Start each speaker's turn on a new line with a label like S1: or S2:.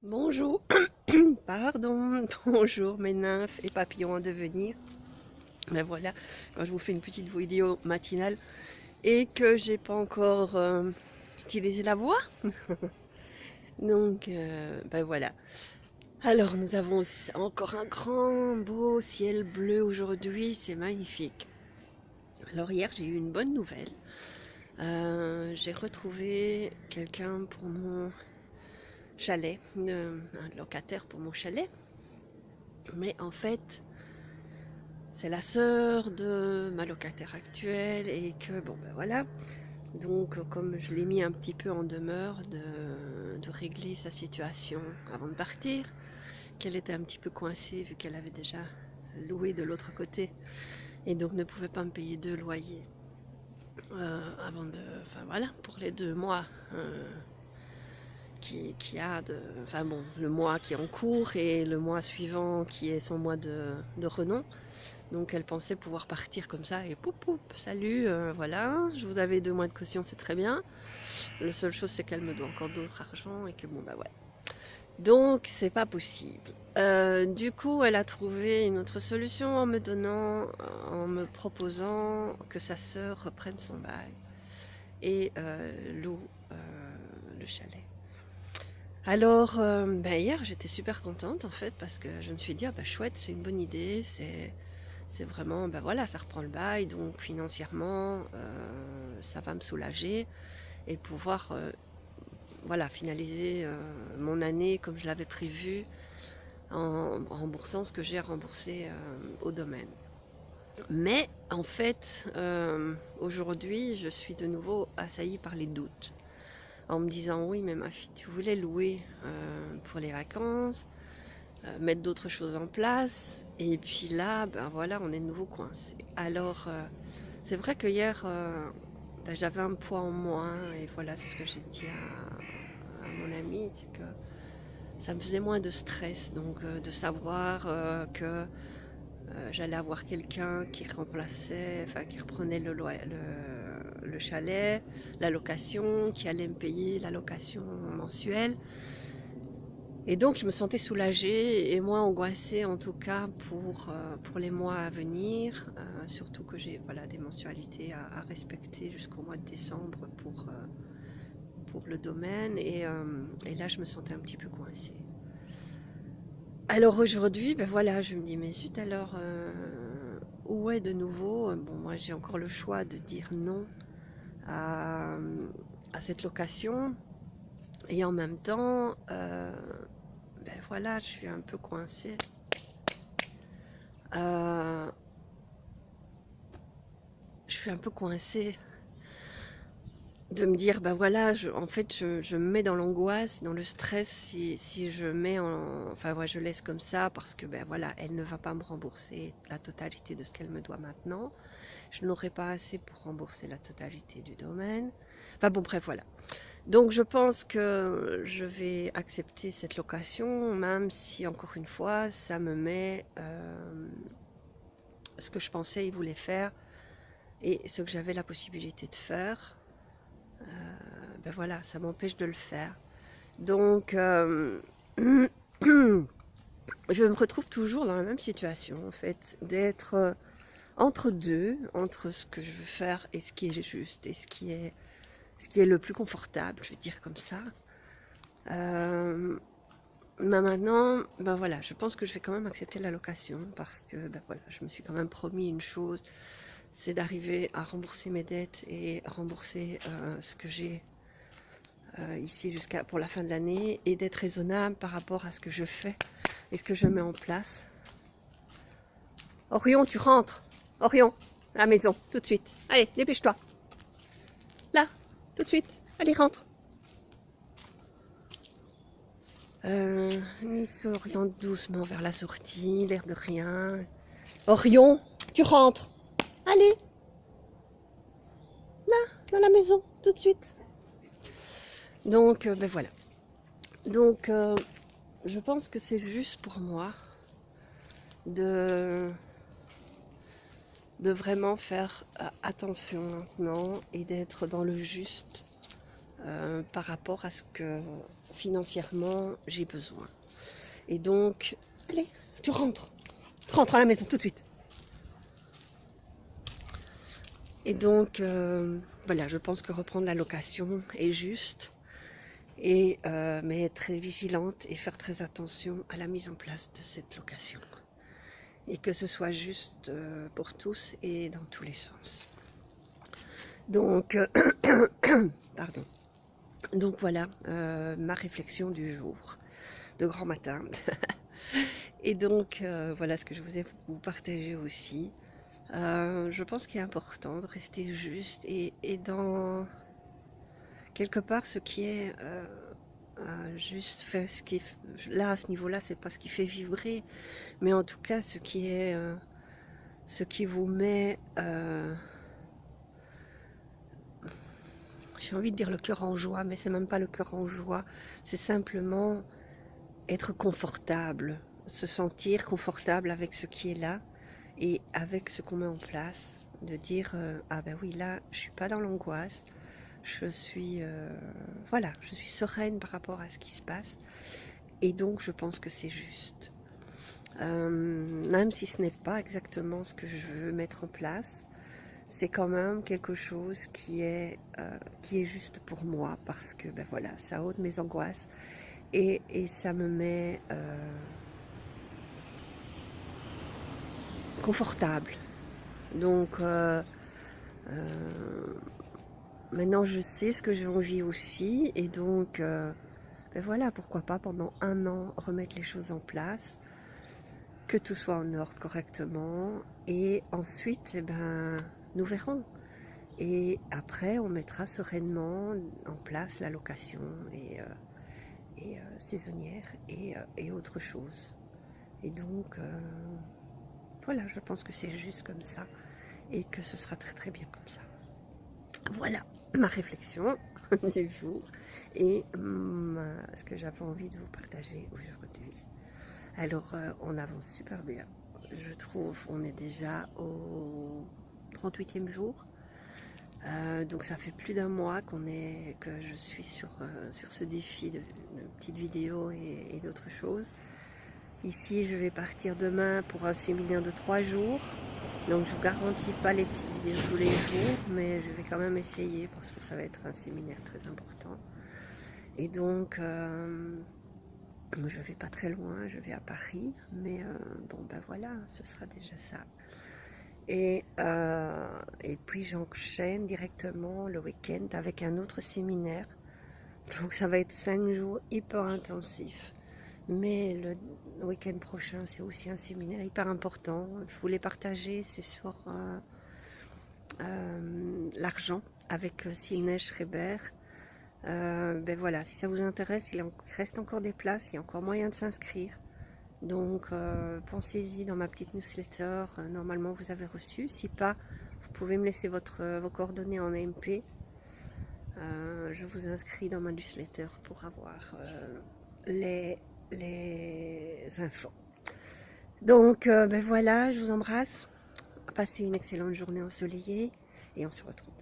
S1: Bonjour, pardon, bonjour mes nymphes et papillons en devenir. Ben voilà, quand je vous fais une petite vidéo matinale et que j'ai pas encore utilisé la voix, donc ben voilà. Alors nous avons encore un grand beau ciel bleu aujourd'hui, c'est magnifique. Alors hier j'ai eu une bonne nouvelle. J'ai retrouvé quelqu'un pour mon chalet, un locataire pour mon chalet. Mais en fait, c'est la sœur de ma locataire actuelle et que, bon ben voilà, donc comme je l'ai mis un petit peu en demeure de régler sa situation avant de partir, qu'elle était un petit peu coincée vu qu'elle avait déjà loué de l'autre côté et donc ne pouvait pas me payer 2 loyers avant de, enfin voilà, pour les 2 mois qui a de, enfin bon, le mois qui est en cours et le mois suivant qui est son mois de renom. Donc elle pensait pouvoir partir comme ça et poup poup, salut, voilà, je vous avais 2 mois de caution, c'est très bien. La seule chose c'est qu'elle me doit encore d'autres argent et que bon bah ouais. Donc c'est pas possible. Du coup elle a trouvé une autre solution en me proposant que sa sœur reprenne son bail et loue le chalet. Alors ben hier j'étais super contente en fait parce que je me suis dit ah bah chouette, c'est une bonne idée, c'est vraiment, ben voilà, ça reprend le bail, donc financièrement, ça va me soulager et pouvoir, voilà, finaliser mon année comme je l'avais prévu en remboursant ce que j'ai à rembourser au domaine. Mais en fait, aujourd'hui, je suis de nouveau assaillie par les doutes. En me disant, oui, mais ma fille, tu voulais louer pour les vacances, mettre d'autres choses en place. Et puis là, ben voilà, on est de nouveau coincé. Alors, c'est vrai que hier, ben, j'avais un poids en moins. Et voilà, c'est ce que j'ai dit à mon ami, c'est que ça me faisait moins de stress. Donc, de savoir que j'allais avoir quelqu'un qui remplaçait, enfin, qui reprenait le chalet, la location, qui allait me payer la location mensuelle. Et donc je me sentais soulagée et moins angoissée en tout cas pour les mois à venir, surtout que j'ai voilà, des mensualités à respecter jusqu'au mois de décembre pour le domaine et là je me sentais un petit peu coincée. Alors aujourd'hui, ben voilà, je me dis mais zut alors, où est de nouveau? Bon moi j'ai encore le choix de dire non à, à cette location et en même temps, ben voilà, je suis un peu coincée. Euh, je suis un peu coincée de me dire, bah voilà, en fait, je me mets dans l'angoisse, dans le stress si je mets enfin, ouais, je laisse comme ça parce que, ben voilà, elle ne va pas me rembourser la totalité de ce qu'elle me doit maintenant. Je n'aurai pas assez pour rembourser la totalité du domaine. Enfin bon, bref, voilà. Donc je pense que je vais accepter cette location, même si, encore une fois, ça me met ce que je pensais il voulait faire et ce que j'avais la possibilité de faire. Ben voilà, ça m'empêche de le faire. Donc, je me retrouve toujours dans la même situation, en fait, d'être entre deux, entre ce que je veux faire et ce qui est juste et ce qui est le plus confortable, je vais dire comme ça. Mais maintenant, ben voilà, je pense que je vais quand même accepter la location parce que ben voilà, je me suis quand même promis une chose, c'est d'arriver à rembourser mes dettes et rembourser ce que j'ai ici jusqu'à pour la fin de l'année et d'être raisonnable par rapport à ce que je fais et ce que je mets en place. Orion, tu rentres. Orion, à la maison, tout de suite. Allez, dépêche-toi. Là, tout de suite. Allez, rentre. Il s'oriente doucement vers la sortie, l'air de rien. Orion, tu rentres. Allez, là, dans la maison, tout de suite. Donc, ben voilà. Donc, je pense que c'est juste pour moi de vraiment faire attention maintenant et d'être dans le juste par rapport à ce que financièrement, j'ai besoin. Et donc, allez, tu rentres à la maison tout de suite. Et donc, voilà, je pense que reprendre la location est juste. Mais être très vigilante et faire très attention à la mise en place de cette location. Et que ce soit juste pour tous et dans tous les sens. Donc, pardon. Donc voilà ma réflexion du jour, de grand matin. Et donc voilà ce que je voulais vous partager aussi. Je pense qu'il est important de rester juste et dans quelque part ce qui est juste faire ce qui là à ce niveau-là, c'est pas ce qui fait vibrer, mais en tout cas ce qui est ce qui vous met j'ai envie de dire le cœur en joie, mais c'est même pas le cœur en joie, c'est simplement être confortable, se sentir confortable avec ce qui est là et avec ce qu'on met en place, de dire ah ben oui, là je suis pas dans l'angoisse, je suis voilà, je suis sereine par rapport à ce qui se passe, et donc je pense que c'est juste, même si ce n'est pas exactement ce que je veux mettre en place, c'est quand même quelque chose qui est juste pour moi, parce que ben voilà, ça ôte mes angoisses et ça me met confortable. Donc maintenant je sais ce que j'ai envie aussi, et donc ben voilà, pourquoi pas pendant 1 an remettre les choses en place, que tout soit en ordre correctement, et ensuite eh ben, nous verrons. Et après, on mettra sereinement en place la location et saisonnière et autre chose. Et donc, voilà, je pense que c'est juste comme ça et que ce sera très très bien comme ça. Voilà ma réflexion du jour et ce que j'avais envie de vous partager aujourd'hui. Alors, on avance super bien. Je trouve on est déjà au 38e jour. Donc ça fait plus d'1 mois que je suis sur ce défi de petites vidéos et d'autres choses. Ici, je vais partir demain pour un séminaire de 3 jours. Donc je ne vous garantis pas les petites vidéos tous les jours, mais je vais quand même essayer parce que ça va être un séminaire très important. Et donc, je vais pas très loin, je vais à Paris, mais bon ben voilà, ce sera déjà ça. Et puis j'enchaîne directement le week-end avec un autre séminaire. Donc ça va être 5 jours hyper intensifs. Mais le week-end prochain, c'est aussi un séminaire hyper important. Je voulais partager, c'est sur l'argent avec Sylney Schreiber. Ben voilà, si ça vous intéresse, il reste encore des places, il y a encore moyen de s'inscrire. Donc pensez-y dans ma petite newsletter, normalement vous avez reçu. Si pas, vous pouvez me laisser vos coordonnées en MP. Je vous inscris dans ma newsletter pour avoir les infos. Donc ben voilà, je vous embrasse. Passez une excellente journée ensoleillée et on se retrouve.